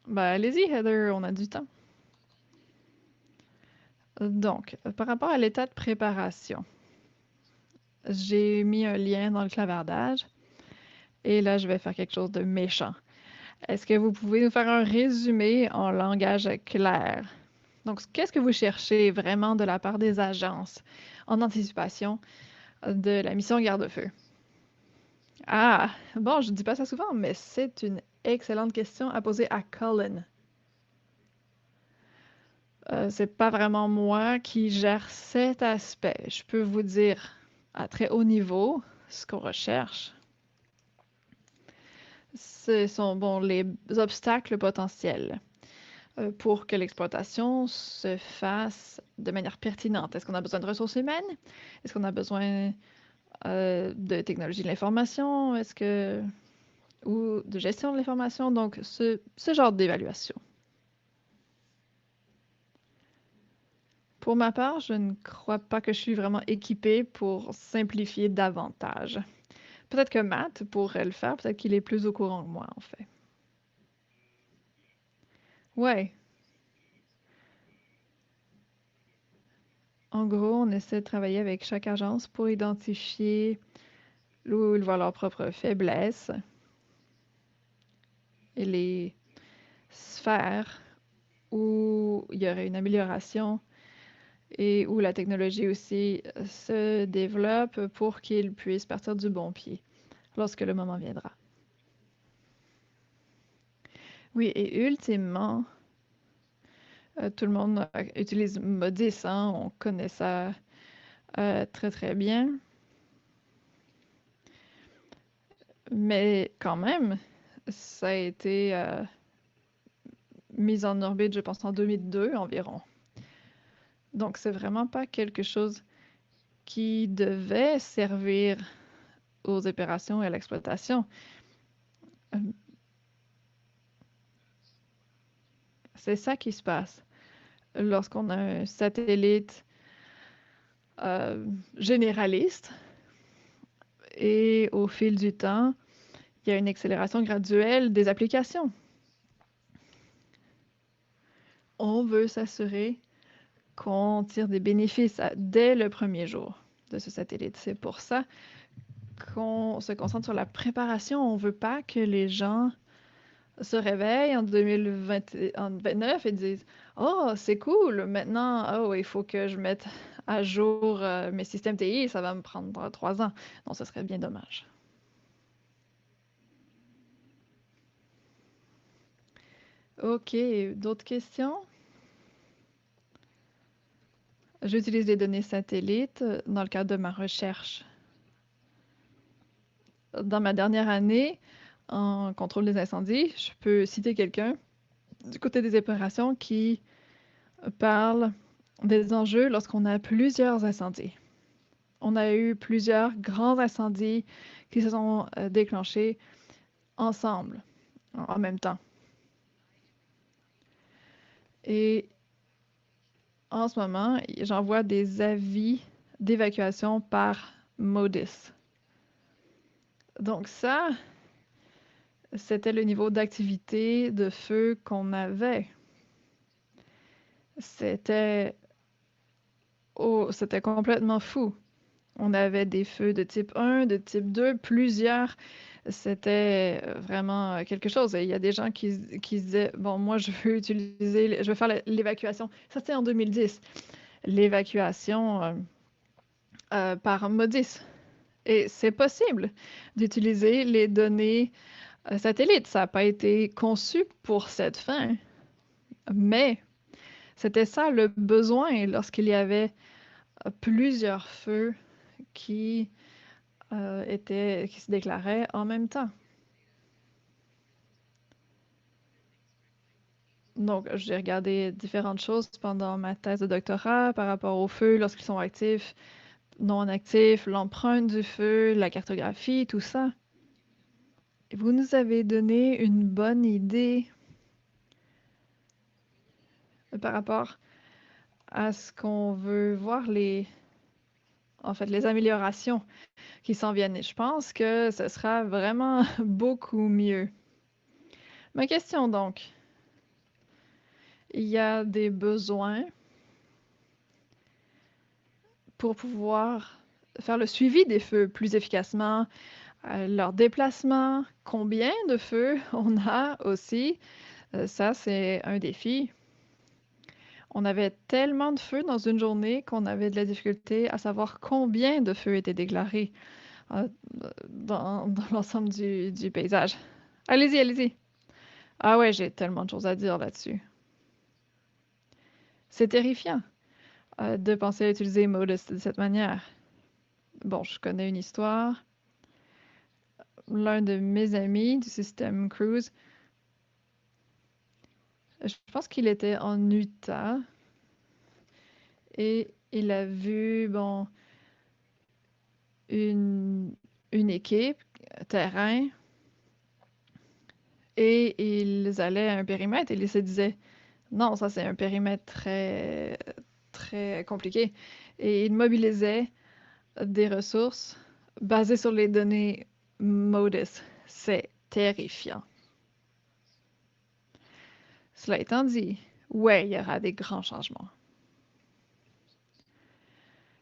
bah allez-y, Heather, on a du temps. Donc, par rapport à l'état de préparation, j'ai mis un lien dans le clavardage et là, je vais faire quelque chose de méchant. Est-ce que vous pouvez nous faire un résumé en langage clair? Donc, qu'est-ce que vous cherchez vraiment de la part des agences en anticipation de la mission garde-feu? Ah, bon, je ne dis pas ça souvent, mais c'est une excellente question à poser à Colin. C'est pas vraiment moi qui gère cet aspect. Je peux vous dire à très haut niveau ce qu'on recherche. Ce sont bon, les obstacles potentiels pour que l'exploitation se fasse de manière pertinente. Est-ce qu'on a besoin de ressources humaines? Est-ce qu'on a besoin de technologie de l'information? Ou de gestion de l'information? Donc, ce genre d'évaluation. Pour ma part, je ne crois pas que je suis vraiment équipée pour simplifier davantage. Peut-être que Matt pourrait le faire, peut-être qu'il est plus au courant que moi, en fait. Ouais. En gros, on essaie de travailler avec chaque agence pour identifier où ils voient leurs propres faiblesses et les sphères où il y aurait une amélioration et où la technologie aussi se développe pour qu'ils puissent partir du bon pied lorsque le moment viendra. Oui, et ultimement, tout le monde utilise Modis, hein, on connaît ça très très bien. Mais quand même, ça a été mis en orbite, je pense, en 2002 environ. Donc, c'est vraiment pas quelque chose qui devait servir aux opérations et à l'exploitation. Euh, C'est ça qui se passe lorsqu'on a un satellite euh, généraliste et au fil du temps, il y a une accélération graduelle des applications. On veut s'assurer qu'on tire des bénéfices dès le premier jour de ce satellite. C'est pour ça qu'on se concentre sur la préparation. On ne veut pas que les gens se réveillent en 2029 et disent oh, c'est cool, maintenant, oh, il faut que je mette à jour mes systèmes TI, ça va me prendre 3 ans. Non, ce serait bien dommage. OK, d'autres questions? J'utilise les données satellites dans le cadre de ma recherche. Dans ma dernière année en contrôle des incendies, je peux citer quelqu'un du côté des opérations qui parle des enjeux lorsqu'on a plusieurs incendies. On a eu plusieurs grands incendies qui se sont déclenchés ensemble, en même temps. Et en ce moment, j'envoie des avis d'évacuation par MODIS. Donc ça, c'était le niveau d'activité de feu qu'on avait. C'était c'était complètement fou. On avait des feux de type 1, de type 2, plusieurs. C'était vraiment quelque chose. Et il y a des gens qui se disaient, bon, moi, je veux faire l'évacuation. Ça, c'était en 2010. L'évacuation par Modis. Et c'est possible d'utiliser les données satellites. Ça n'a pas été conçu pour cette fin, mais c'était ça le besoin lorsqu'il y avait plusieurs feux qui qui se déclaraient en même temps. Donc, j'ai regardé différentes choses pendant ma thèse de doctorat par rapport aux feux lorsqu'ils sont actifs, non actifs, l'empreinte du feu, la cartographie, tout ça. Et vous nous avez donné une bonne idée par rapport à ce qu'on veut voir en fait, les améliorations qui s'en viennent. Et je pense que ce sera vraiment beaucoup mieux. Ma question donc, il y a des besoins pour pouvoir faire le suivi des feux plus efficacement, leur déplacement, combien de feux on a aussi. Ça, c'est un défi. On avait tellement de feux dans une journée qu'on avait de la difficulté à savoir combien de feux étaient déclarés euh, dans l'ensemble du paysage. Allez-y, allez-y. Ah ouais, j'ai tellement de choses à dire là-dessus. C'est terrifiant de penser à utiliser Modus de cette manière. Bon, je connais une histoire. L'un de mes amis du système Cruise, je pense qu'il était en Utah et il a vu, bon, une, une équipe terrain et ils allaient à un périmètre et ils se disaient, non, ça c'est un périmètre très, très compliqué. Et ils mobilisaient des ressources basées sur les données Modis. C'est terrifiant. Cela étant dit, ouais, il y aura des grands changements.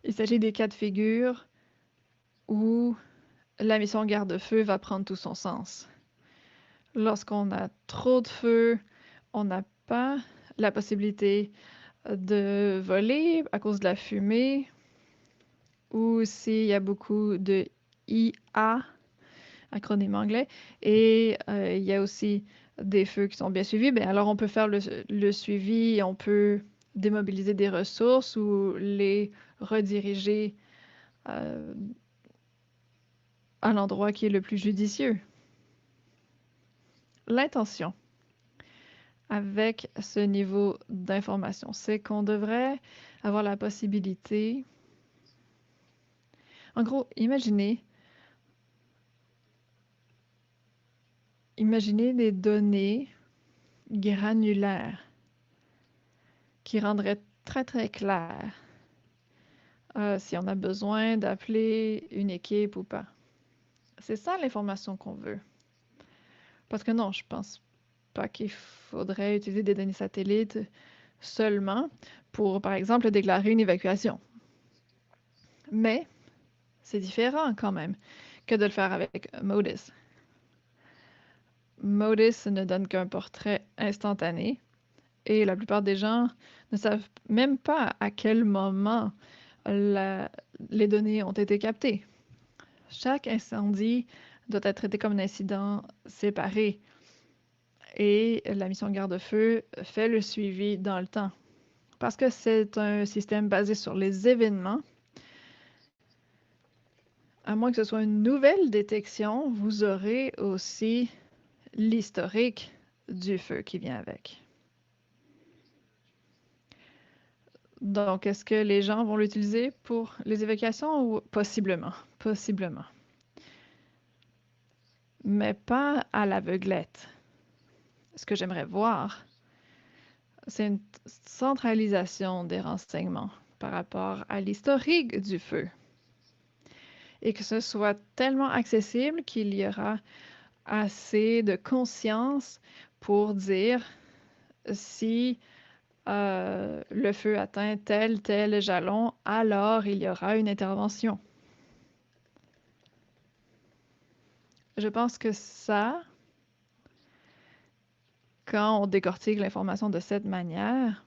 Il s'agit des cas de figure où la mission garde-feu va prendre tout son sens. Lorsqu'on a trop de feu, on n'a pas la possibilité de voler à cause de la fumée, ou s'il y a beaucoup de IA, acronyme anglais, et il y a aussi des feux qui sont bien suivis, bien alors on peut faire le suivi, on peut démobiliser des ressources ou les rediriger euh, à l'endroit qui est le plus judicieux. L'intention avec ce niveau d'information, c'est qu'on devrait avoir la possibilité. En gros, imaginez des données granulaires qui rendraient très très clair si on a besoin d'appeler une équipe ou pas. C'est ça l'information qu'on veut. Parce que non, je pense pas qu'il faudrait utiliser des données satellites seulement pour, par exemple, déclarer une évacuation. Mais c'est différent quand même que de le faire avec Modis. Modis ne donne qu'un portrait instantané et la plupart des gens ne savent même pas à quel moment les données ont été captées. Chaque incendie doit être traité comme un incident séparé et la mission garde-feu fait le suivi dans le temps. Parce que c'est un système basé sur les événements, à moins que ce soit une nouvelle détection, vous aurez aussi l'historique du feu qui vient avec. Donc, est-ce que les gens vont l'utiliser pour les évacuations ou possiblement? Possiblement. Mais pas à l'aveuglette. Ce que j'aimerais voir, c'est une centralisation des renseignements par rapport à l'historique du feu. Et que ce soit tellement accessible qu'il y aura assez de conscience pour dire si le feu atteint tel jalon, alors il y aura une intervention. Je pense que ça, quand on décortique l'information de cette manière,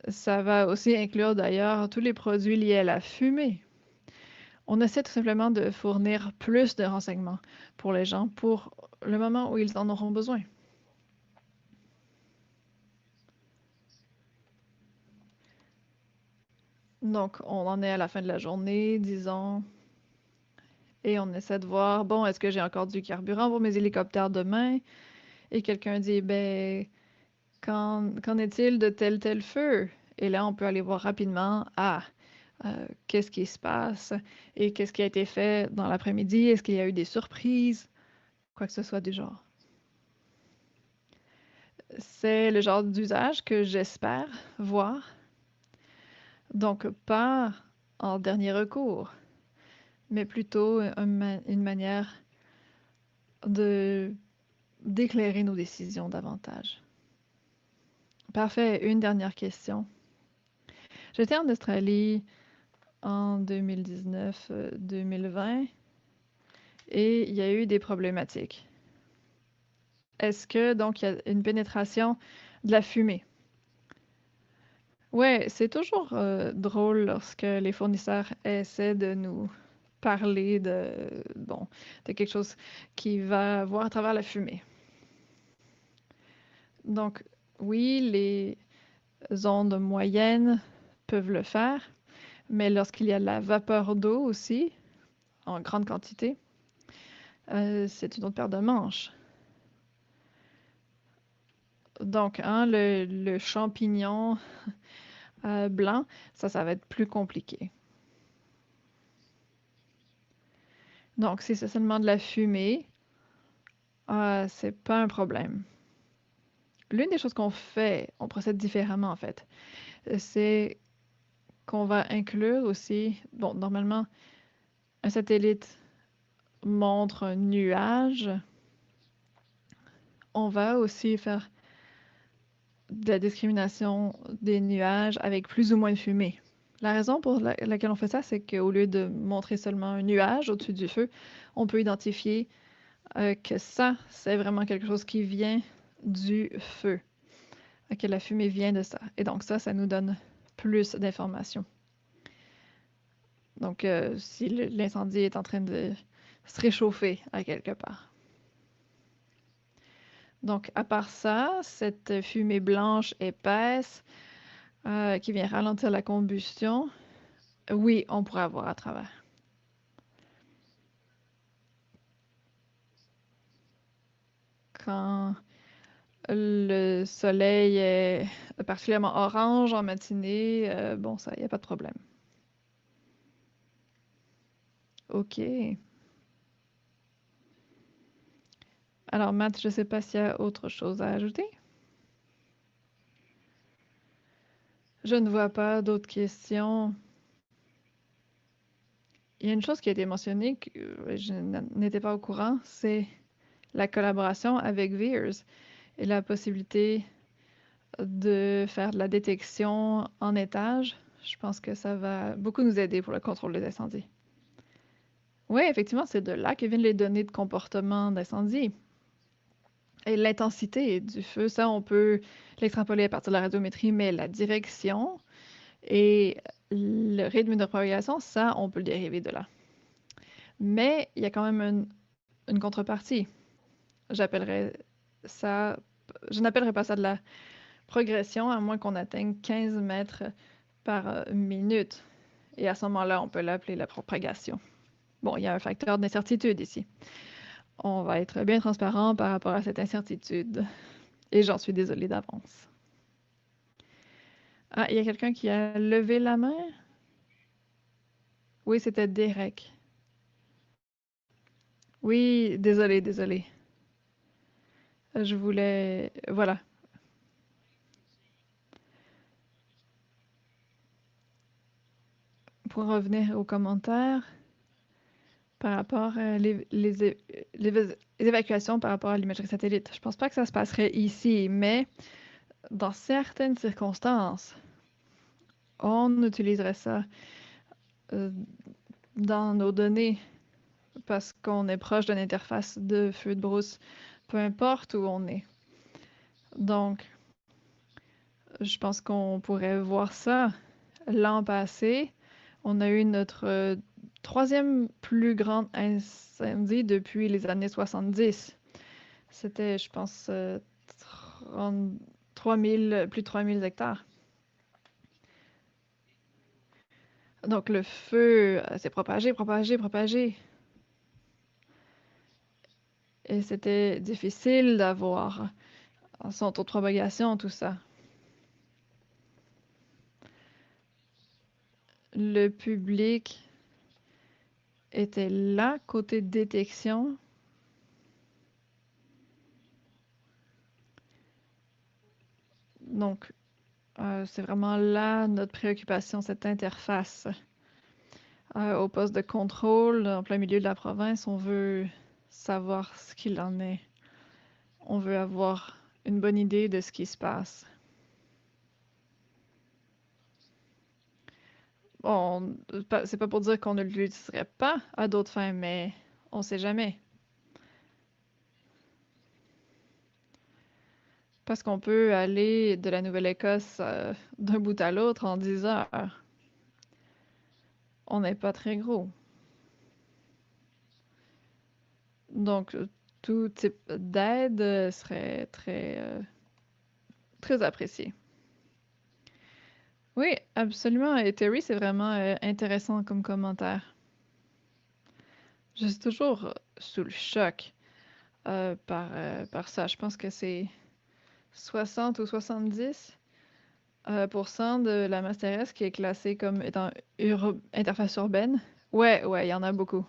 ça va aussi inclure d'ailleurs tous les produits liés à la fumée. On essaie tout simplement de fournir plus de renseignements pour les gens pour le moment où ils en auront besoin. Donc, on en est à la fin de la journée, disons, et on essaie de voir, bon, est-ce que j'ai encore du carburant pour mes hélicoptères demain? Et quelqu'un dit, ben, qu'en est-il de tel feu? Et là, on peut aller voir rapidement, qu'est-ce qui se passe et qu'est-ce qui a été fait dans l'après-midi? Est-ce qu'il y a eu des surprises? Quoi que ce soit du genre. C'est le genre d'usage que j'espère voir. Donc, pas en dernier recours, mais plutôt une manière de d'éclairer nos décisions davantage. Parfait. Une dernière question. J'étais en Australie en 2019-2020 et il y a eu des problématiques. Est-ce que donc il y a une pénétration de la fumée? Ouais, c'est toujours drôle lorsque les fournisseurs essaient de nous parler de quelque chose qui va voir à travers la fumée. Donc, oui, les ondes moyennes peuvent le faire, mais lorsqu'il y a de la vapeur d'eau aussi, en grande quantité, c'est une autre paire de manches. Donc, hein, le champignon blanc, ça va être plus compliqué. Donc, si c'est seulement de la fumée, c'est pas un problème. L'une des choses qu'on fait, on procède différemment en fait, c'est qu'on va inclure aussi, bon, normalement, un satellite montre un nuage, on va aussi faire de la discrimination des nuages avec plus ou moins de fumée. La raison pour laquelle on fait ça, c'est qu'au lieu de montrer seulement un nuage au-dessus du feu, on peut identifier que ça, c'est vraiment quelque chose qui vient du feu, que la fumée vient de ça. Et donc ça nous donne plus d'informations. Donc, si l'incendie est en train de se réchauffer à quelque part. Donc, à part ça, cette fumée blanche épaisse qui vient ralentir la combustion, oui, on pourrait voir à travers. Quand le soleil est particulièrement orange en matinée, bon, ça, il n'y a pas de problème. OK. Alors, Matt, je ne sais pas s'il y a autre chose à ajouter. Je ne vois pas d'autres questions. Il y a une chose qui a été mentionnée que je n'étais pas au courant, c'est la collaboration avec VIIRS et la possibilité de faire de la détection en étage. Je pense que ça va beaucoup nous aider pour le contrôle des incendies. Oui, effectivement, c'est de là que viennent les données de comportement d'incendie. Et l'intensité du feu, ça, on peut l'extrapoler à partir de la radiométrie, mais la direction et le rythme de propagation, ça, on peut le dériver de là. Mais il y a quand même une contrepartie. J'appellerais ça, je n'appellerais pas ça de la progression, à moins qu'on atteigne 15 mètres par minute. Et à ce moment-là, on peut l'appeler la propagation. Bon, il y a un facteur d'incertitude ici. On va être bien transparent par rapport à cette incertitude. Et j'en suis désolée d'avance. Ah, il y a quelqu'un qui a levé la main? Oui, c'était Derek. Oui, désolé. Je voulais... Voilà. Pour revenir aux commentaires, par rapport à les évacuations par rapport à l'imagerie satellite. Je pense pas que ça se passerait ici, mais dans certaines circonstances, on utiliserait ça euh, dans nos données parce qu'on est proche d'une interface de feu de brousse, peu importe où on est. Donc, je pense qu'on pourrait voir ça. L'an passé, on a eu notre troisième plus grand incendie depuis les années 70. C'était, je pense, 3000, plus de 3000 hectares. Donc le feu s'est propagé. Et c'était difficile d'avoir son taux de propagation, tout ça. Le public était là, côté détection. Donc, c'est vraiment là notre préoccupation, cette interface. Au poste de contrôle, en plein milieu de la province, on veut savoir ce qu'il en est. On veut avoir une bonne idée de ce qui se passe. Bon, c'est pas pour dire qu'on ne l'utiliserait pas à d'autres fins, mais on sait jamais. Parce qu'on peut aller de la Nouvelle-Écosse d'un bout à l'autre en 10 heures. On n'est pas très gros. Donc, tout type d'aide serait très apprécié. Oui, absolument. Et Terry, c'est vraiment intéressant comme commentaire. Je suis toujours sous le choc par ça. Je pense que c'est 60 ou 70 % de la masse terrestre qui est classée comme étant interface urbaine. Ouais, il y en a beaucoup.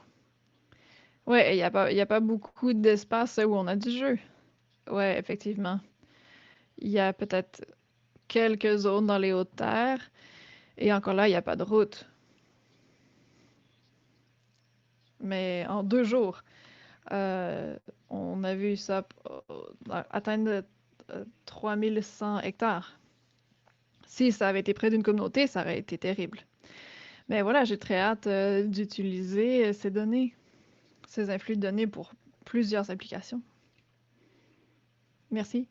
Ouais, il y a pas beaucoup d'espace où on a du jeu. Ouais, effectivement. Il y a peut-être quelques zones dans les hautes terres, et encore là, il n'y a pas de route. mais en 2 jours. On a vu ça atteindre 3100 hectares. Si ça avait été près d'une communauté, ça aurait été terrible. Mais voilà, j'ai très hâte d'utiliser ces données, ces influx de données pour plusieurs applications. Merci.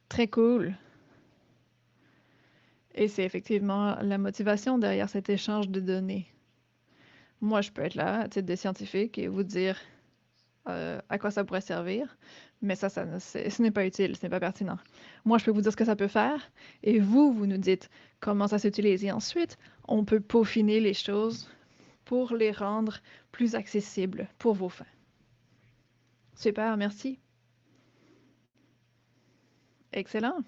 Très cool. Et c'est effectivement la motivation derrière cet échange de données. Moi, je peux être là à titre de scientifique et vous dire à quoi ça pourrait servir, mais ce n'est pas utile, ce n'est pas pertinent. Moi, je peux vous dire ce que ça peut faire, et vous nous dites comment ça s'utilise. Et ensuite, on peut peaufiner les choses pour les rendre plus accessibles pour vos fins. Super, merci. Excellent.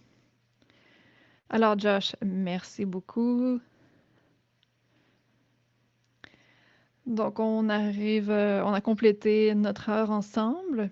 Alors, Josh, merci beaucoup. Donc, on a complété notre heure ensemble.